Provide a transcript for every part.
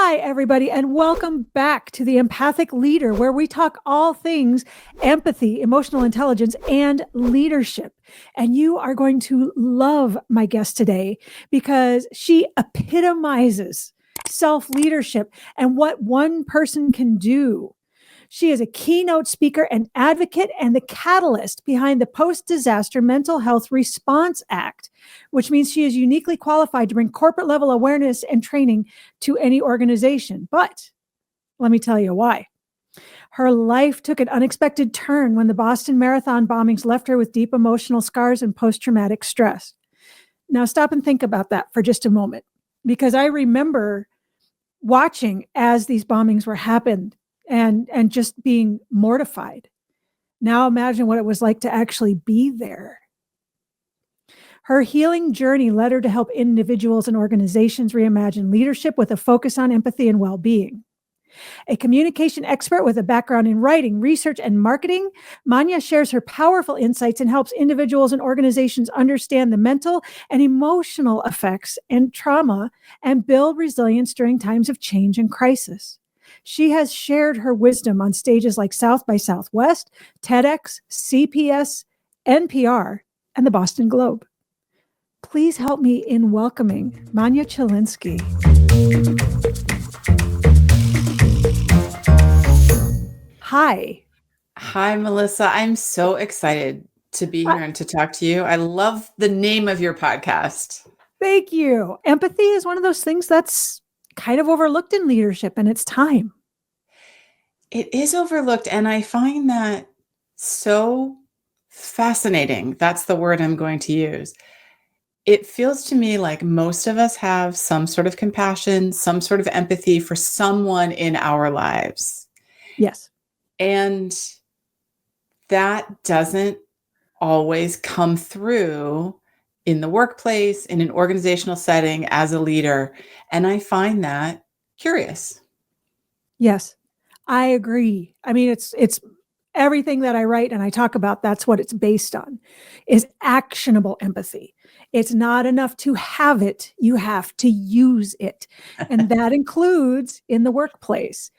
Hi, everybody, and welcome back to the Empathic Leader, where we talk all things empathy, emotional intelligence, and leadership. And you are going to love my guest today because she epitomizes self-leadership and what one person can do. She is a keynote speaker and advocate and the catalyst behind the Post-Disaster Mental Health Response Act, which means she is uniquely qualified to bring corporate level awareness and training to any organization. But let me tell you why. Her life took an unexpected turn when the Boston Marathon bombings left her with deep emotional scars and post-traumatic stress. Now stop and think about that for just a moment, because I remember watching as these bombings were happened and just being mortified. Now imagine what it was like to actually be there. Her healing journey led her to help individuals and organizations reimagine leadership with a focus on empathy and well-being. A communication expert with a background in writing, research, and marketing, Manya shares her powerful insights and helps individuals and organizations understand the mental and emotional effects and trauma and build resilience during times of change and crisis. She has shared her wisdom on stages like South by Southwest, TEDx, CPS, NPR, and the Boston Globe. Please help me in welcoming Manya Chylinski. Hi. Hi, Melissa. I'm so excited to be here and to talk to you. I love the name of your podcast. Thank you. Empathy is one of those things that's kind of overlooked in leadership, and it's time. It is overlooked, and I find that so fascinating. That's the word I'm going to use. It feels to me like most of us have some sort of compassion, some sort of empathy for someone in our lives. Yes. And that doesn't always come through in the workplace, in an organizational setting, as a leader. And I find that curious. Yes, I agree. I mean, it's everything that I write and I talk about, that's what it's based on, is actionable empathy. It's not enough to have it, you have to use it. And that includes in the workplace.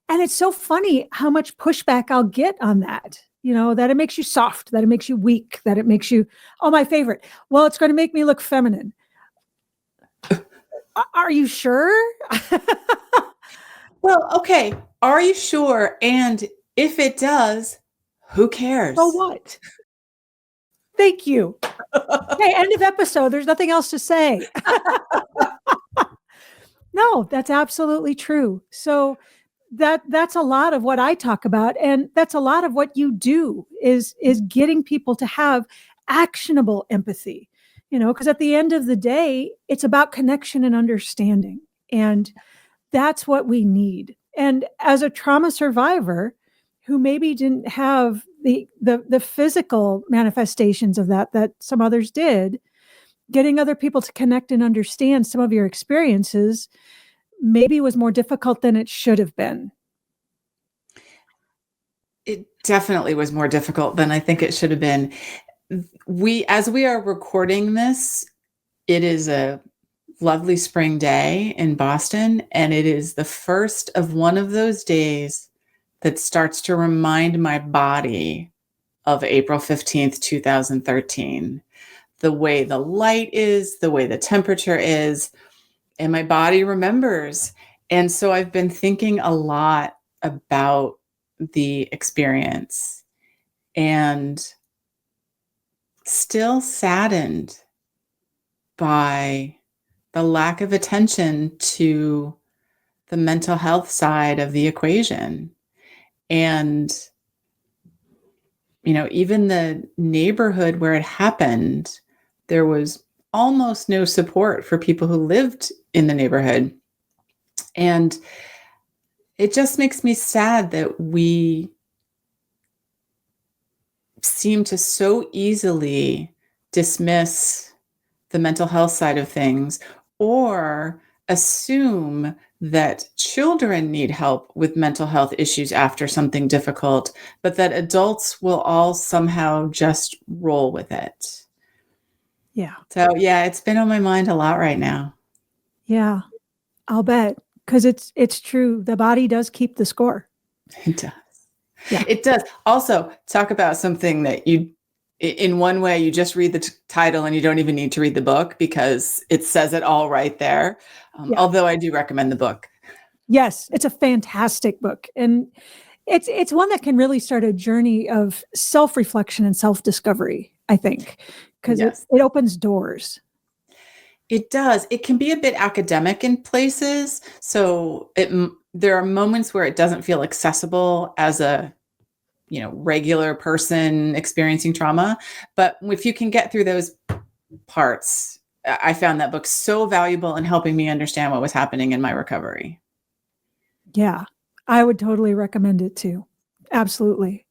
And it's so funny how much pushback I'll get on that. You know, that it makes you soft, that it makes you weak, that it makes you, oh, my favorite. Well, it's going to make me look feminine. Are you sure? Well, okay. Are you sure? And if it does, who cares? So what? Thank you. Okay, end of episode. There's nothing else to say. No, that's absolutely true. So that's a lot of what I talk about, and that's a lot of what you do is getting people to have actionable empathy. You know, because at the end of the day, it's about connection and understanding, and that's what we need. And as a trauma survivor who maybe didn't have the physical manifestations of that some others did, getting other people to connect and understand some of your experiences maybe was more difficult than it should have been. It definitely was more difficult than I think it should have been. As we are recording this, it is a lovely spring day in Boston, and it is the first of one of those days that starts to remind my body of April 15th, 2013. The way the light is, the way the temperature is, and my body remembers. And so I've been thinking a lot about the experience and still saddened by the lack of attention to the mental health side of the equation. And, you know, even the neighborhood where it happened, there was almost no support for people who lived in the neighborhood. And it just makes me sad that we seem to so easily dismiss the mental health side of things or assume that children need help with mental health issues after something difficult, but that adults will all somehow just roll with it. Yeah. So, yeah, it's been on my mind a lot right now. Yeah, I'll bet. because it's true. The body does keep the score. It does. Yeah. It does. Also, talk about something that in one way, you just read the title and you don't even need to read the book because it says it all right there. Yeah. Although I do recommend the book. Yes, it's a fantastic book. And it's one that can really start a journey of self-reflection and self-discovery, I think, because Yes. it opens doors. It does. It can be a bit academic in places. So there are moments where it doesn't feel accessible as a regular person experiencing trauma. But if you can get through those parts, I found that book so valuable in helping me understand what was happening in my recovery. Yeah, I would totally recommend it too. Absolutely.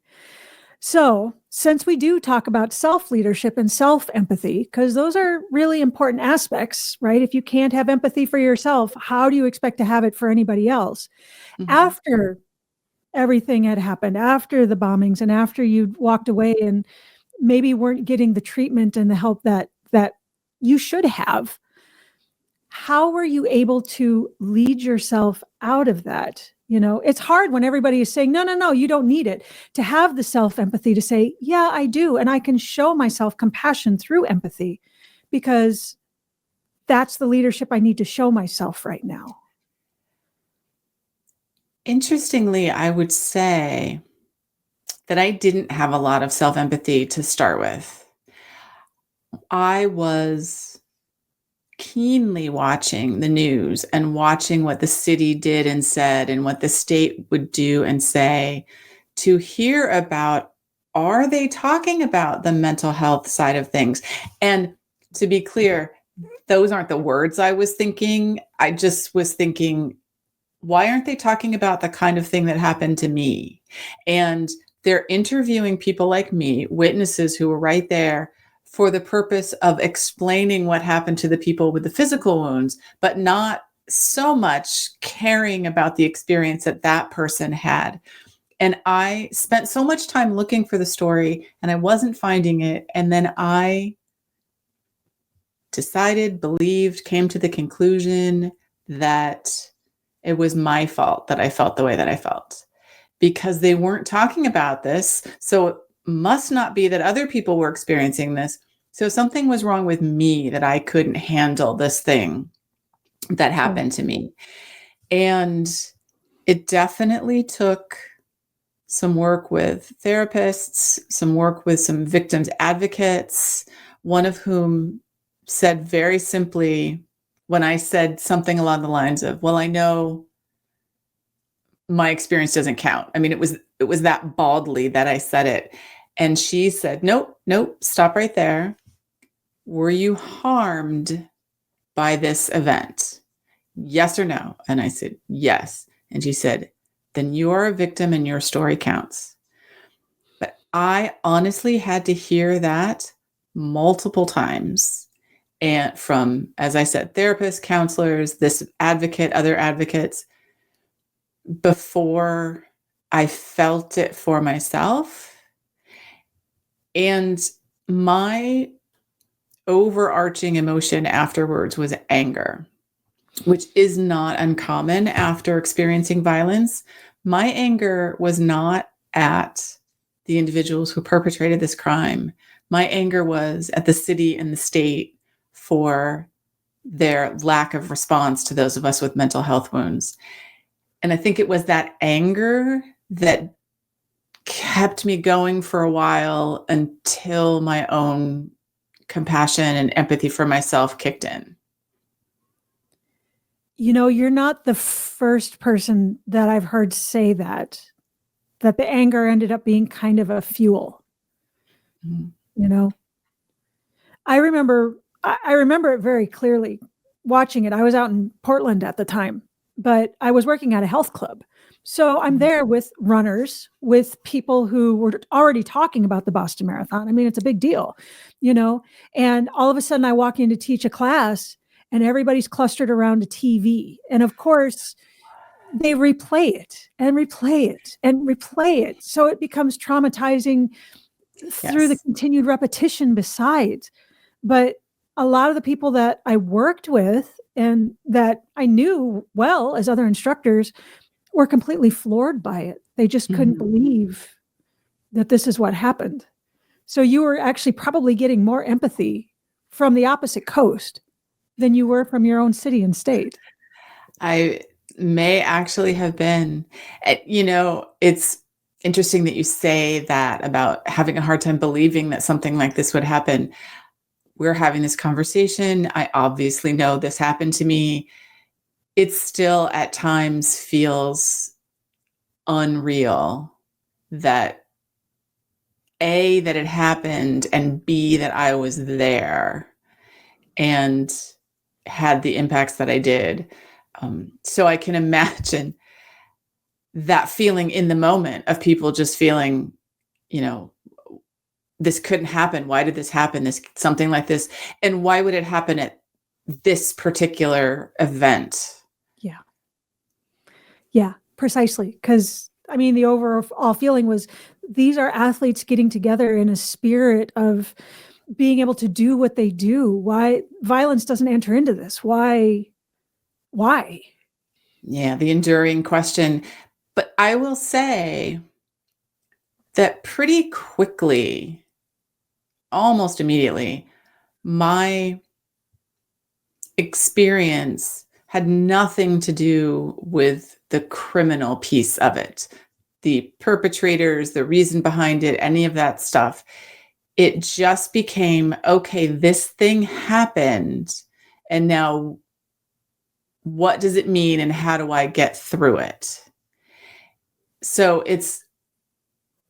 So, since we do talk about self-leadership and self-empathy, because those are really important aspects, right? If you can't have empathy for yourself, how do you expect to have it for anybody else? Mm-hmm. After everything had happened, after the bombings and after you walked away and maybe weren't getting the treatment and the help that you should have, how were you able to lead yourself out of that? It's hard when everybody is saying, no, you don't need it, to have the self-empathy to say, yeah, I do. And I can show myself compassion through empathy because that's the leadership I need to show myself right now. Interestingly, I would say that I didn't have a lot of self-empathy to start with. I was keenly watching the news and watching what the city did and said and what the state would do and say to hear about, are they talking about the mental health side of things? And to be clear, those aren't the words I was thinking. I just was thinking, why aren't they talking about the kind of thing that happened to me? And they're interviewing people like me, witnesses who were right there, for the purpose of explaining what happened to the people with the physical wounds, but not so much caring about the experience that that person had. And I spent so much time looking for the story and I wasn't finding it. And then I decided, believed, came to the conclusion that it was my fault that I felt the way that I felt because they weren't talking about this. So it must not be that other people were experiencing this. So something was wrong with me that I couldn't handle this thing that happened to me. And it definitely took some work with therapists, some work with some victims advocates, one of whom said very simply, when I said something along the lines of, well, I know my experience doesn't count. I mean, it was that baldly that I said it. And she said, nope, stop right there. Were you harmed by this event? Yes or no? And I said, yes. And she said, then you are a victim and your story counts. But I honestly had to hear that multiple times. And from, as I said, therapists, counselors, this advocate, other advocates, before I felt it for myself. And my overarching emotion afterwards was anger, which is not uncommon after experiencing violence. My anger was not at the individuals who perpetrated this crime. My anger was at the city and the state for their lack of response to those of us with mental health wounds. And I think it was that anger that kept me going for a while until my own compassion and empathy for myself kicked in. You're not the first person that I've heard say that the anger ended up being kind of a fuel. Mm-hmm. I remember it very clearly watching it. I was out in Portland at the time, but I was working at a health club. So I'm there with runners, with people who were already talking about the Boston Marathon. I mean, it's a big deal, and all of a sudden I walk in to teach a class and everybody's clustered around a TV. And of course, they replay it and replay it and replay it. So it becomes traumatizing through the continued repetition besides. But a lot of the people that I worked with and that I knew well as other instructors were completely floored by it. They just couldn't believe that this is what happened. So you were actually probably getting more empathy from the opposite coast than you were from your own city and state. I may actually have been. It's interesting that you say that about having a hard time believing that something like this would happen. We're having this conversation. I obviously know this happened to me. It still at times feels unreal that A, that it happened, and B, that I was there and had the impacts that I did. So I can imagine that feeling in the moment of people just feeling, this couldn't happen. Why did this happen? Something like this. And why would it happen at this particular event? Yeah. Yeah, precisely. Because the overall feeling was these are athletes getting together in a spirit of being able to do what they do. Why violence doesn't enter into this? Why? Yeah, the enduring question. But I will say that pretty quickly, almost immediately, my experience had nothing to do with the criminal piece of it, the perpetrators, the reason behind it, any of that stuff. It just became, okay, this thing happened, and now what does it mean and how do I get through it? So it's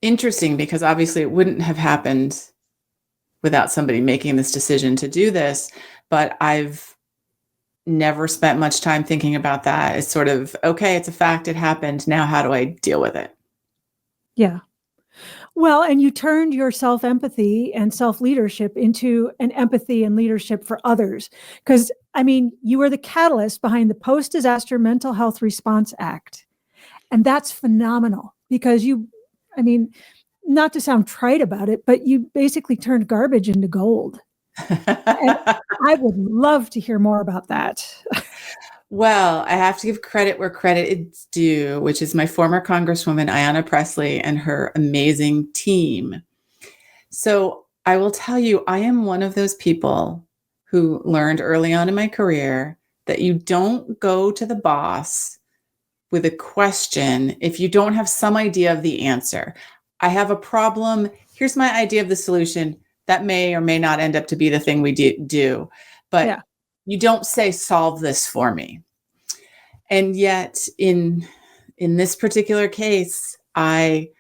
interesting because obviously it wouldn't have happened without somebody making this decision to do this, but I've never spent much time thinking about that. It's sort of, okay, it's a fact, it happened. Now how do I deal with it? Yeah. Well, and you turned your self-empathy and self-leadership into an empathy and leadership for others. Because, you were the catalyst behind the Post-Disaster Mental Health Response Act. And that's phenomenal because not to sound trite about it, but you basically turned garbage into gold. And I would love to hear more about that. Well, I have to give credit where credit is due, which is my former Congresswoman, Ayanna Pressley, and her amazing team. So I will tell you, I am one of those people who learned early on in my career that you don't go to the boss with a question if you don't have some idea of the answer. I have a problem. Here's my idea of the solution. That may or may not end up to be the thing we do. But you don't say, solve this for me. And yet in this particular case, I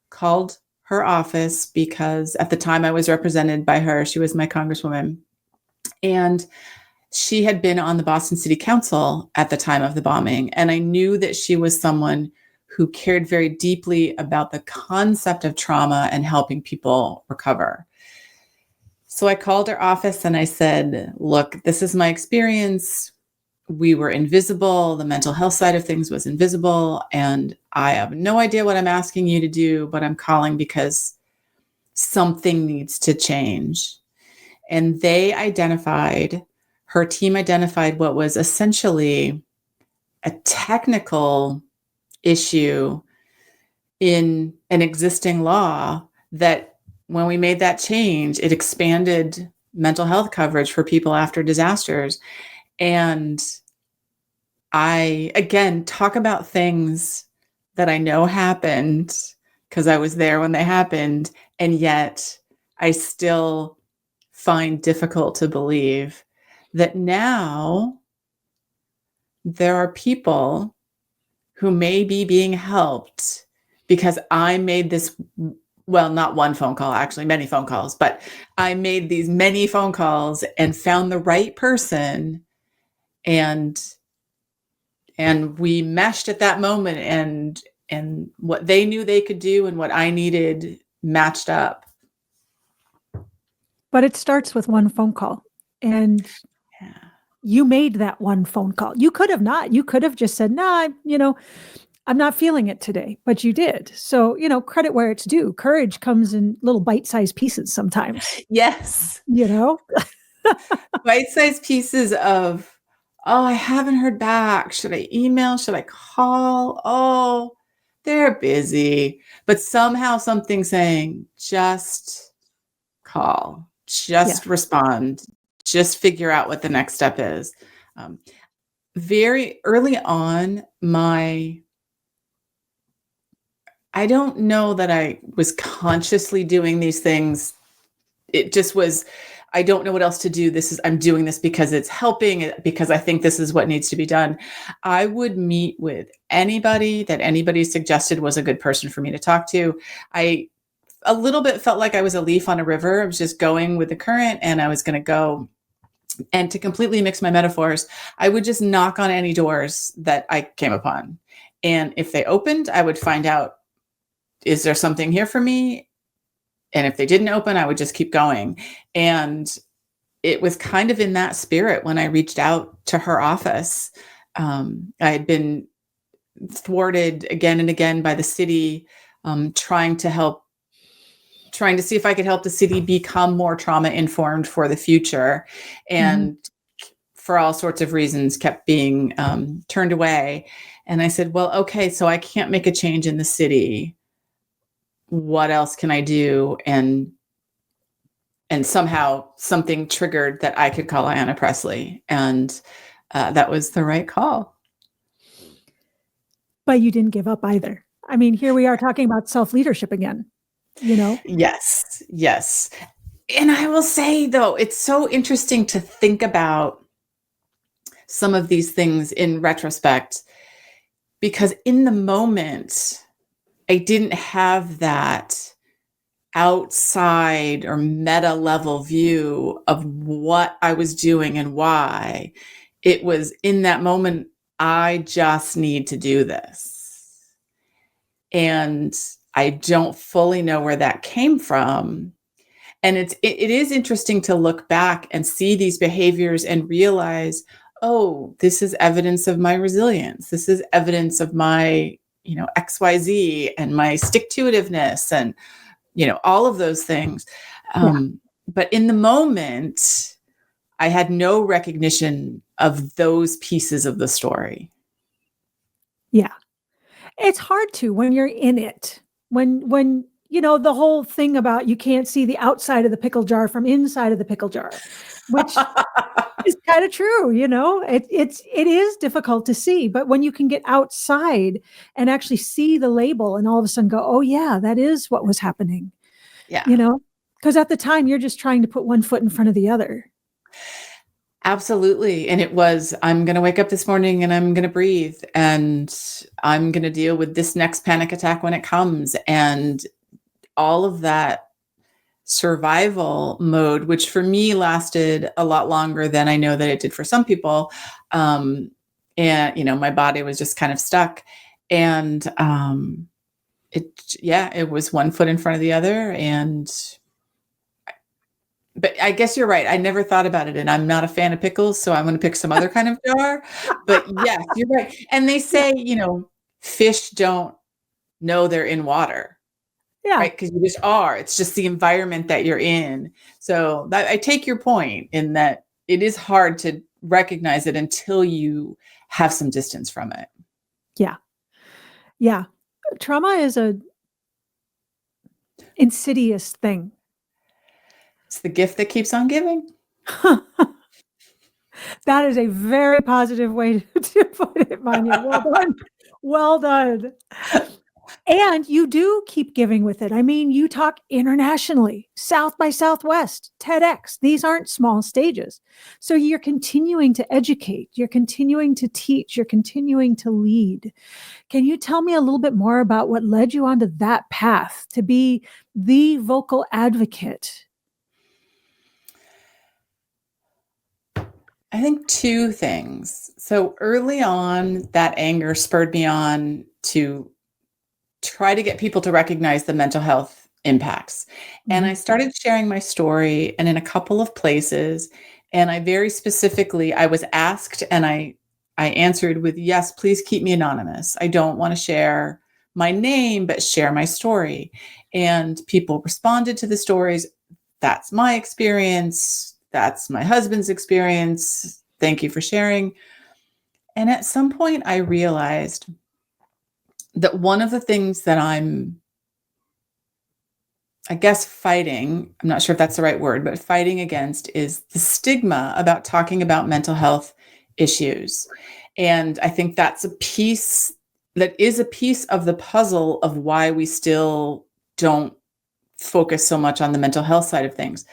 called her office because at the time I was represented by her. She was my congresswoman. And she had been on the Boston City Council at the time of the bombing. And I knew that she was someone who cared very deeply about the concept of trauma and helping people recover. So I called her office and I said, look, this is my experience. We were invisible. The mental health side of things was invisible. And I have no idea what I'm asking you to do, but I'm calling because something needs to change. And her team identified what was essentially a technical issue in an existing law that when we made that change, it expanded mental health coverage for people after disasters. And I, again, talk about things that I know happened because I was there when they happened. And yet I still find difficult to believe that now there are people who may be being helped because I made this, well, not one phone call, actually many phone calls, but I made these many phone calls and found the right person, and we meshed at that moment, and what they knew they could do and what I needed matched up. But it starts with one phone call. And you made that one phone call. You could have not. You could have just said, nah, I'm not feeling it today, but you did. So, credit where it's due. Courage comes in little bite-sized pieces sometimes. Yes. bite-sized pieces of, oh, I haven't heard back. Should I email? Should I call? Oh, they're busy. But somehow something saying, just call, Yeah. just respond, just figure out what the next step is. Um, very early on, I don't know that I was consciously doing these things. It just was, I don't know what else to do. I'm doing this because it's helping, because I think this is what needs to be done. I would meet with anybody that anybody suggested was a good person for me to talk to. I a little bit felt like I was a leaf on a river. I was just going with the current, and I was going to go. And to completely mix my metaphors, I would just knock on any doors that I came upon. And if they opened, I would find out, is there something here for me? And if they didn't open, I would just keep going. And it was kind of in that spirit when I reached out to her office. I had been thwarted again and again by the city, trying to see if I could help the city become more trauma informed for the future. And for all sorts of reasons, kept being turned away. And I said, well, okay, so I can't make a change in the city. What else can I do? And somehow something triggered that I could call Ayanna Pressley. And that was the right call. But you didn't give up either. I mean, here we are talking about self-leadership again, Yes, yes. And I will say, though, it's so interesting to think about some of these things in retrospect, because in the moment, I didn't have that outside or meta level view of what I was doing and why. It was in that moment, I just need to do this. And I don't fully know where that came from. And it is interesting to look back and see these behaviors and realize, oh, this is evidence of my resilience. This is evidence of my, XYZ and my stick-to-itiveness and, all of those things. But in the moment, I had no recognition of those pieces of the story. Yeah. It's hard to when you're in it. When the whole thing about you can't see the outside of the pickle jar from inside of the pickle jar, which is kind of true. It is difficult to see, but when you can get outside and actually see the label and all of a sudden go, oh yeah, that is what was happening. Yeah. Because at the time you're just trying to put one foot in front of the other. Absolutely. And it was, I'm going to wake up this morning and I'm going to breathe and I'm going to deal with this next panic attack when it comes. And all of that survival mode, which for me lasted a lot longer than I know that it did for some people. And, my body was just kind of stuck. And it was one foot in front of the other. But I guess you're right. I never thought about it, and I'm not a fan of pickles, so I'm going to pick some other kind of jar. But yes, you're right. And they say, fish don't know they're in water, right? Because you just are. It's just the environment that you're in. So I take your point in that it is hard to recognize it until you have some distance from it. Yeah. Yeah. Trauma is a insidious thing. It's the gift that keeps on giving. That is a very positive way to put it, Manya. Well done. Well done. And you do keep giving with it. I mean, you talk internationally, South by Southwest, TEDx. These aren't small stages. So you're continuing to educate, you're continuing to teach, you're continuing to lead. Can you tell me a little bit more about what led you onto that path to be the vocal advocate? I think two things. So early on, that anger spurred me on to try to get people to recognize the mental health impacts. And I started sharing my story and in a couple of places. And I very specifically, I was asked and I answered with, yes, please keep me anonymous. I don't want to share my name, but share my story. And people responded to the stories. That's my experience. That's my husband's experience. Thank you for sharing. And at some point, I realized that one of the things that I'm, I guess, fighting, I'm not sure if that's the right word, but fighting against is the stigma about talking about mental health issues. And I think that is a piece of the puzzle of why we still don't focus so much on the mental health side of things.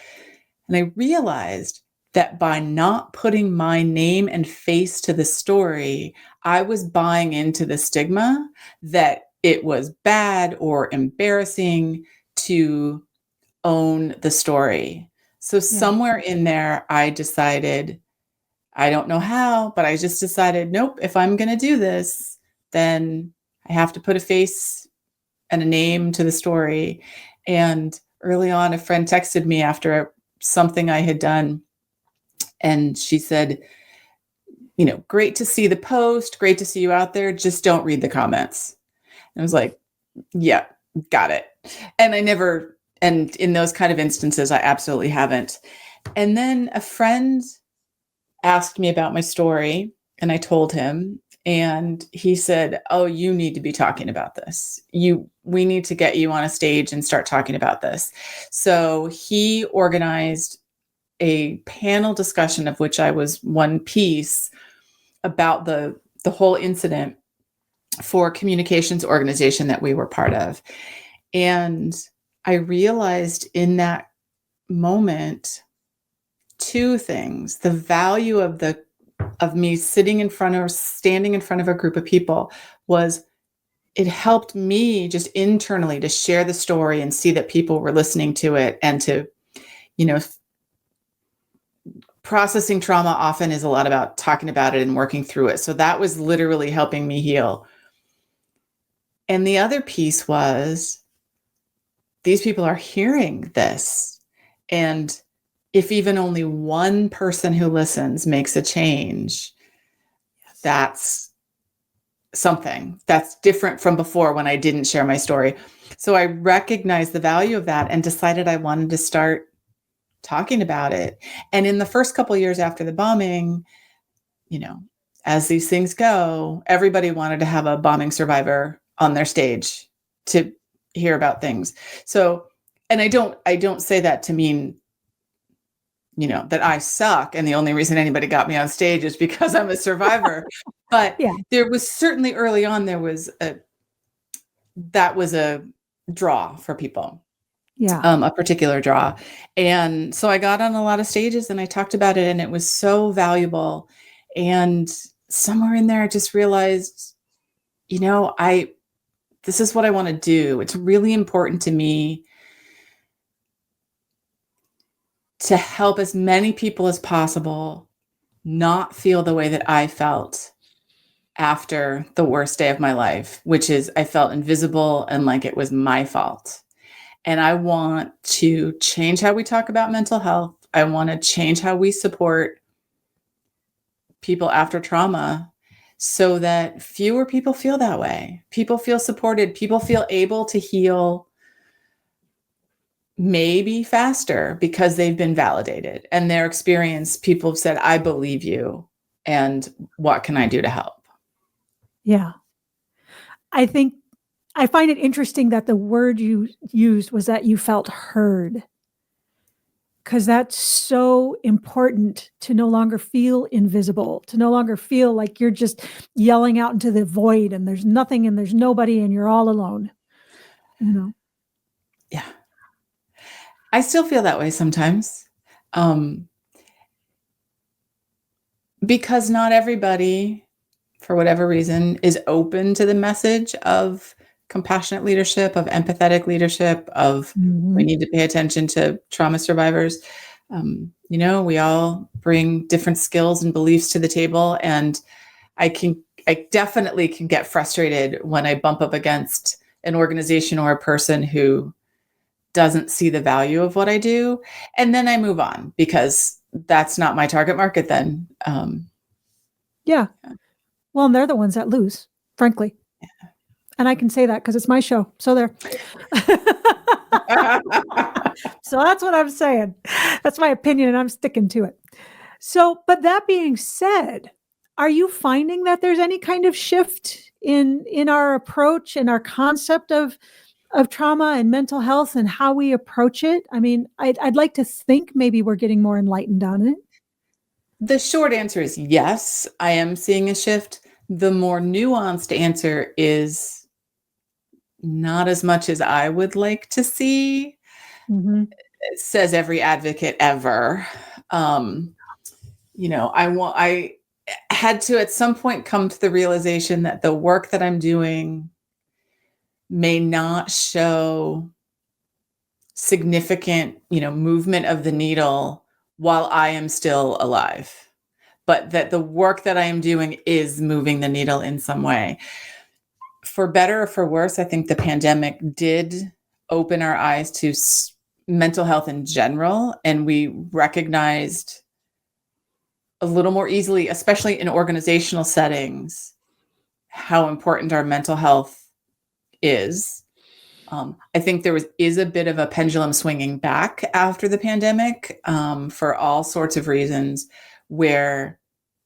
And I realized that by not putting my name and face to the story, I was buying into the stigma that it was bad or embarrassing to own the story. So somewhere in there, I decided, I don't know how, but I just decided, nope, if I'm going to do this, then I have to put a face and a name to the story. And early on, a friend texted me after something I had done. And she said, great to see the post, great to see you out there. Just don't read the comments. And I was like, yeah, got it. And and in those kind of instances, I absolutely haven't. And then a friend asked me about my story and I told him, and he said, oh, you need to be talking about this. We need to get you on a stage and start talking about this. So he organized a panel discussion of which I was one piece about the whole incident for a communications organization that we were part of. And I realized in that moment two things: the value of me standing in front of a group of people was, it helped me just internally to share the story and see that people were listening to it, and to, processing trauma often is a lot about talking about it and working through it. So that was literally helping me heal. And the other piece was, these people are hearing this. And if even only one person who listens makes a change, that's something that's different from before when I didn't share my story. So I recognized the value of that and decided I wanted to start talking about it. And in the first couple of years after the bombing, as these things go, everybody wanted to have a bombing survivor on their stage to hear about things. So, and I don't say that to mean, that I suck and the only reason anybody got me on stage is because I'm a survivor. But there was certainly early on, that was a draw for people. A particular draw. And so I got on a lot of stages and I talked about it, and it was so valuable. And somewhere in there, I just realized, this is what I want to do. It's really important to me to help as many people as possible not feel the way that I felt after the worst day of my life, which is I felt invisible and like it was my fault. And I want to change how we talk about mental health. I want to change how we support people after trauma so that fewer people feel that way. People feel supported. People feel able to heal maybe faster because they've been validated. And their experience, people have said, I believe you. And what can I do to help? Yeah. I think I find it interesting that the word you used was that you felt heard, because that's so important, to no longer feel invisible, to no longer feel like you're just yelling out into the void and there's nothing and there's nobody and you're all alone. Yeah. I still feel that way sometimes. Because not everybody, for whatever reason, is open to the message of compassionate leadership, of empathetic leadership, of we need to pay attention to trauma survivors. We all bring different skills and beliefs to the table. And I definitely can get frustrated when I bump up against an organization or a person who doesn't see the value of what I do. And then I move on because that's not my target market then. Yeah. Well, and they're the ones that lose, frankly. Yeah. And I can say that because it's my show. So there. So that's what I'm saying. That's my opinion, and I'm sticking to it. So, but that being said, are you finding that there's any kind of shift in our approach and our concept of trauma and mental health and how we approach it? I mean, I'd like to think maybe we're getting more enlightened on it. The short answer is yes, I am seeing a shift. The more nuanced answer is not as much as I would like to see, Mm-hmm. says every advocate ever. I had to at some point come to the realization that the work that I'm doing may not show significant, movement of the needle while I am still alive, but that the work that I am doing is moving the needle in some way. For better or for worse, I think the pandemic did open our eyes to mental health in general, and we recognized a little more easily, especially in organizational settings, how important our mental health is. I think there is a bit of a pendulum swinging back after the pandemic, for all sorts of reasons, where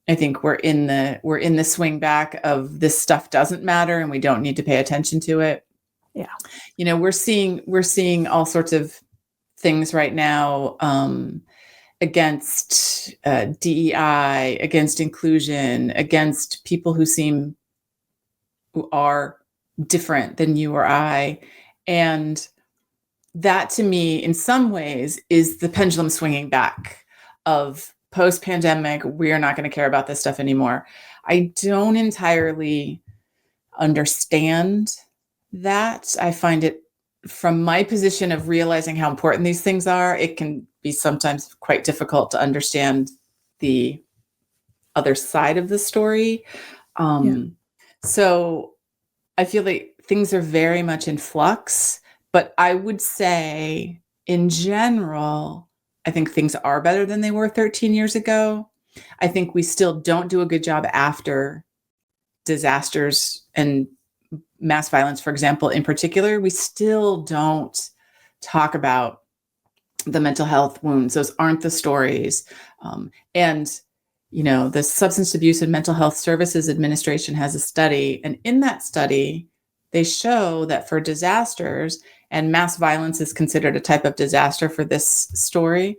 I think we're in the swing back of this stuff doesn't matter and we don't need to pay attention to it. Yeah. We're seeing all sorts of things right now, against DEI, against inclusion, against people who are different than you or I. And that to me, in some ways, is the pendulum swinging back of post-pandemic, we're not going to care about this stuff anymore. I don't entirely understand that. I find it, from my position of realizing how important these things are, it can be sometimes quite difficult to understand the other side of the story. So I feel like things are very much in flux, but I would say in general, I think things are better than they were 13 years ago. I think we still don't do a good job after disasters and mass violence, for example, in particular. We still don't talk about the mental health wounds. Those aren't the stories. And the Substance Abuse and Mental Health Services Administration has a study, and in that study, they show that for disasters, and mass violence is considered a type of disaster for this story,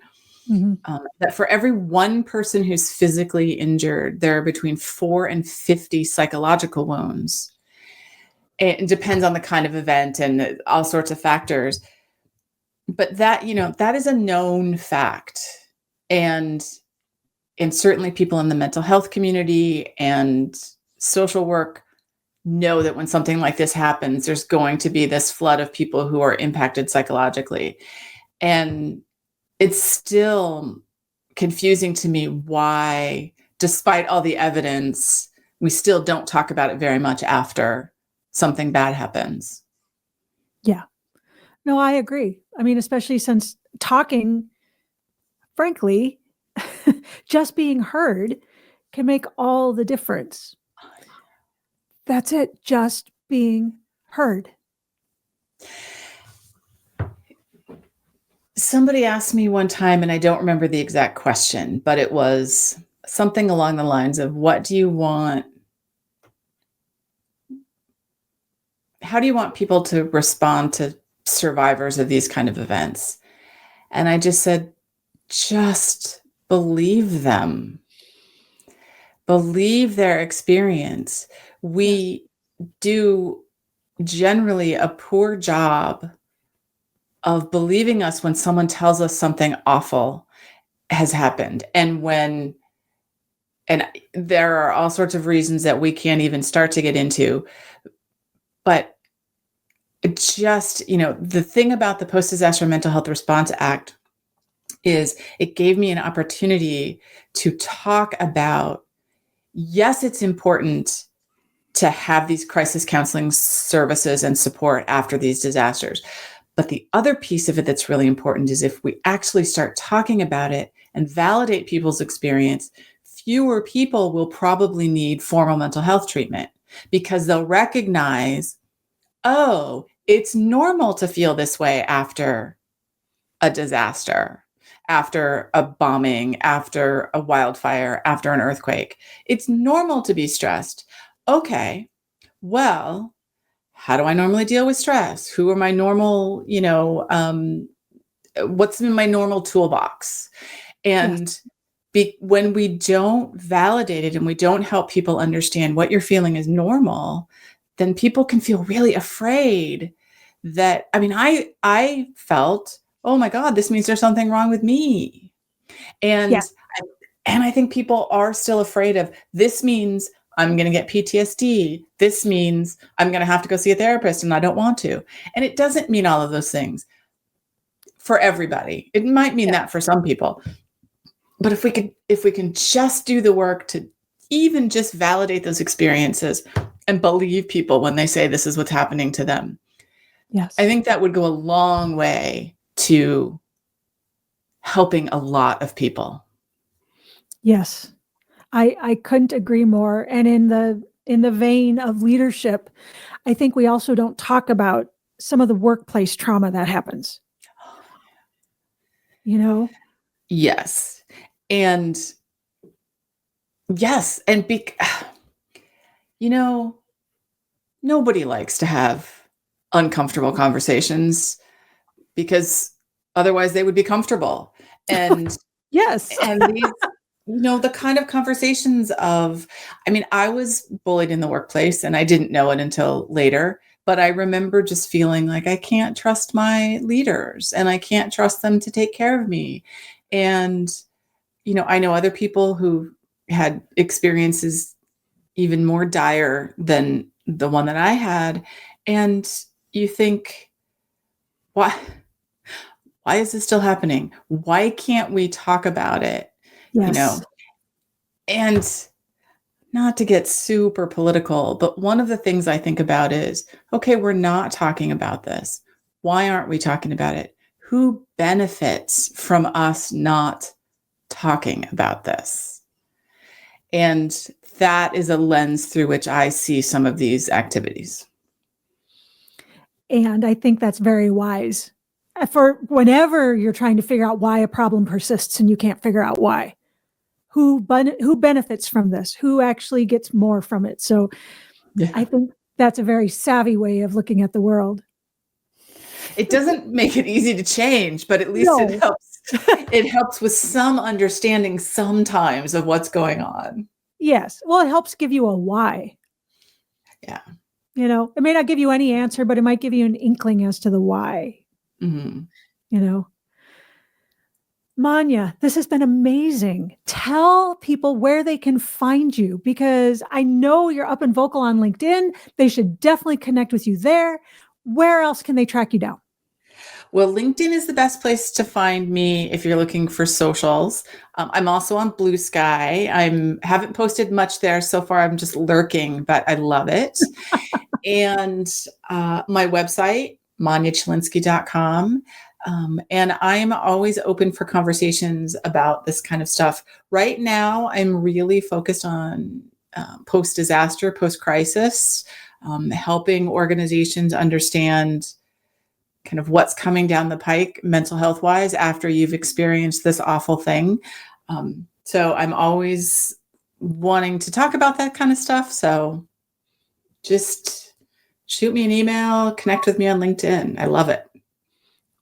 that for every one person who's physically injured, there are between 4 and 50 psychological wounds. It depends on the kind of event and all sorts of factors. But that is a known fact. And certainly people in the mental health community and social work know that when something like this happens, there's going to be this flood of people who are impacted psychologically. And it's still confusing to me why, despite all the evidence, we still don't talk about it very much after something bad happens. Yeah. No, I agree. I mean, especially since talking, frankly, just being heard can make all the difference. That's it. Just being heard. Somebody asked me one time, and I don't remember the exact question, but it was something along the lines of, how do you want people to respond to survivors of these kind of events? And I just said, just believe them. Believe their experience. We do generally a poor job of believing us when someone tells us something awful has happened. And there are all sorts of reasons that we can't even start to get into. But just, the thing about the Post-Disaster Mental Health Response Act is it gave me an opportunity to talk about, yes, it's important to have these crisis counseling services and support after these disasters. But the other piece of it that's really important is if we actually start talking about it and validate people's experience, fewer people will probably need formal mental health treatment because they'll recognize, oh, it's normal to feel this way after a disaster, after a bombing, after a wildfire, after an earthquake. It's normal to be stressed. Okay, well, how do I normally deal with stress? Who are my normal, what's in my normal toolbox? And Yes. when we don't validate it and we don't help people understand what you're feeling is normal, then people can feel really afraid that, I mean, I felt, oh my God, this means there's something wrong with me. Yeah. And and I think people are still afraid of, this means I'm going to get PTSD. This means I'm going to have to go see a therapist and I don't want to. And it doesn't mean all of those things for everybody. It might mean Yeah. that for some people. But if we can just do the work to even just validate those experiences and believe people when they say this is what's happening to them, Yes. I think that would go a long way to helping a lot of people. Yes. I couldn't agree more. And in the vein of leadership, I think we also don't talk about some of the workplace trauma that happens. You know? Yes. And yes, and you know, nobody likes to have uncomfortable conversations because otherwise they would be comfortable. And Yes. these, the kind of conversations of, I mean, I was bullied in the workplace and I didn't know it until later, but I remember just feeling like I can't trust my leaders and I can't trust them to take care of me. And, I know other people who had experiences even more dire than the one that I had. And you think, why? Why is this still happening? Why can't we talk about it? Yes. And not to get super political, but one of the things I think about is, okay, we're not talking about this. Why aren't we talking about it? Who benefits from us not talking about this? And that is a lens through which I see some of these activities. And I think that's very wise for whenever you're trying to figure out why a problem persists and you can't figure out why. Who benefits from this? Who actually gets more from it? So Yeah. I think that's a very savvy way of looking at the world. It doesn't make it easy to change, but at least it No. helps. It helps with some understanding sometimes of what's going on. Yes. Well, it helps give you a why. Yeah. It may not give you any answer, but it might give you an inkling as to the why. Mm-hmm. Manya, this has been amazing. Tell people where they can find you because I know you're up and vocal on LinkedIn. They should definitely connect with you there. Where else can they track you down? Well, LinkedIn is the best place to find me if you're looking for socials. I'm also on Blue Sky. I haven't posted much there so far. I'm just lurking, but I love it. And my website, manyachylinski.com. And I'm always open for conversations about this kind of stuff. Right now, I'm really focused on post-disaster, post-crisis, helping organizations understand kind of what's coming down the pike mental health wise after you've experienced this awful thing. So I'm always wanting to talk about that kind of stuff. So just shoot me an email, connect with me on LinkedIn. I love it.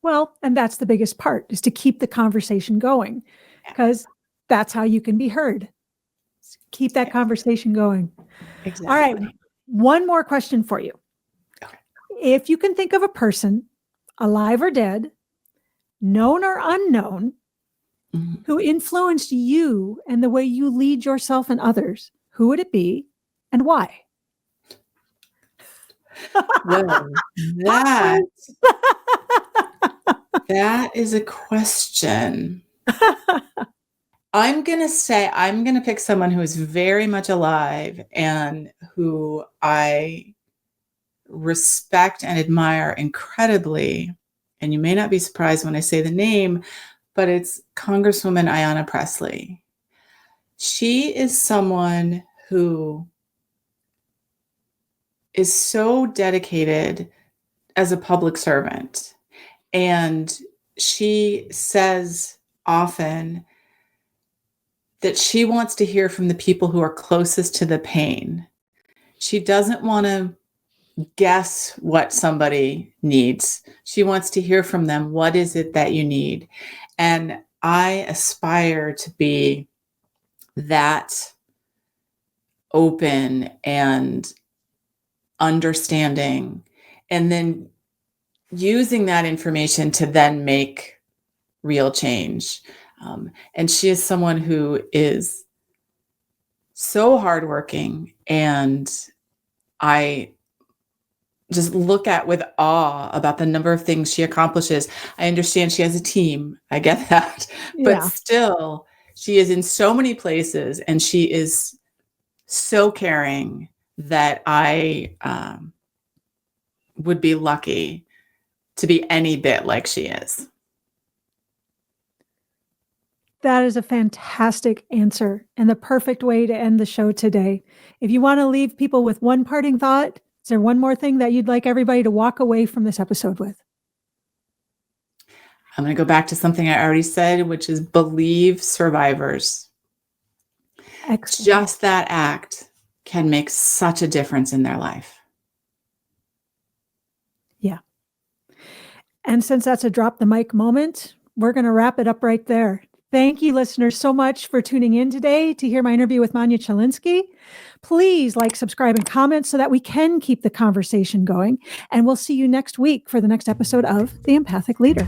Well, and that's the biggest part is to keep the conversation going because that's how you can be heard. Keep that conversation going. Exactly. All right. One more question for you. Okay. If you can think of a person, alive or dead, known or unknown, who influenced you and the way you lead yourself and others, who would it be and why? Well, that is a question. I'm going to pick someone who is very much alive and who I respect and admire incredibly. And you may not be surprised when I say the name, but it's Congresswoman Ayanna Pressley. She is someone who is so dedicated as a public servant. And she says often that she wants to hear from the people who are closest to the pain. She doesn't want to guess what somebody needs. She wants to hear from them. What is it that you need? And I aspire to be that open and understanding, and then using that information to then make real change. And she is someone who is so hardworking, and I just look at with awe about the number of things she accomplishes. I understand she has a team. I get that. But still, she is in so many places, and she is so caring that I would be lucky to be any bit like she is. That is a fantastic answer and the perfect way to end the show today. If you want to leave people with one parting thought, is there one more thing that you'd like everybody to walk away from this episode with? I'm going to go back to something I already said, which is believe survivors. Excellent. Just that act can make such a difference in their life. Yeah. And since that's a drop the mic moment, we're going to wrap it up right there. Thank you, listeners, so much for tuning in today to hear my interview with Manya Chylinski. Please like, subscribe, and comment so that we can keep the conversation going. And we'll see you next week for the next episode of The Empathic Leader.